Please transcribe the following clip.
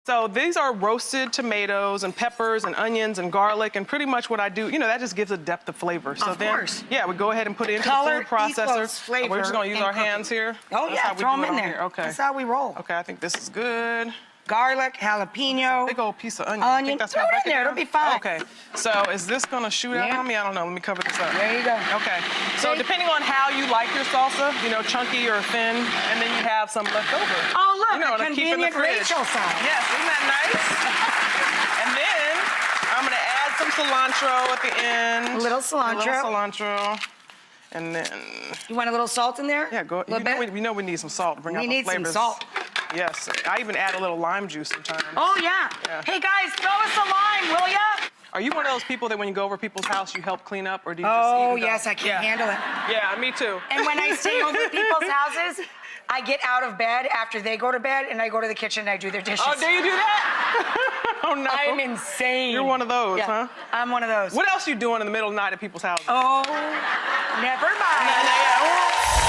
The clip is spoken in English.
So these are roasted tomatoes and peppers and onions and garlic, and pretty much what I do, you know, that just gives a depth of flavor. So of course. Yeah, we go ahead and put it into Color the food processor. equals flavor We're just gonna use in our cooking. hands here. Oh, That's yeah, how we throw do them it in on there. here. Okay. That's how we roll. Okay, I think this is good. Garlic, jalapeno. Big old piece of onion. Onion. That's Throw what it I in think there, it'll be fine. Okay, so is this gonna shoot out Yeah. on me? I don't know, let me cover this up. There you go. Okay, so depending on how you like your salsa, you know, chunky or thin, and then you have some left over. Oh, look, you know, a to keep in the convenient fridge. Rachael size. Yes, isn't that nice? And then I'm gonna add some cilantro at the end. A little cilantro. A little cilantro. And then, You want a little salt in there? yeah, go. A little bit? We know we need some salt to bring out We the need some flavors. salt. Yes, I even add a little lime juice sometimes. Oh, yeah. Yeah. Hey, guys, throw us a lime, will ya? Are you one of those people that when you go over people's house, you help clean up, or do you just eat Oh, and go? yes, I can't handle it. Yeah, me too. And when I stay over people's houses, I get out of bed after they go to bed, and I go to the kitchen and I do their dishes. Oh, do you do that? Oh, no. I'm insane. You're one of those, Yeah, huh? I'm one of those. What else you doing in the middle of the night at people's houses? Oh, never mind. Yeah.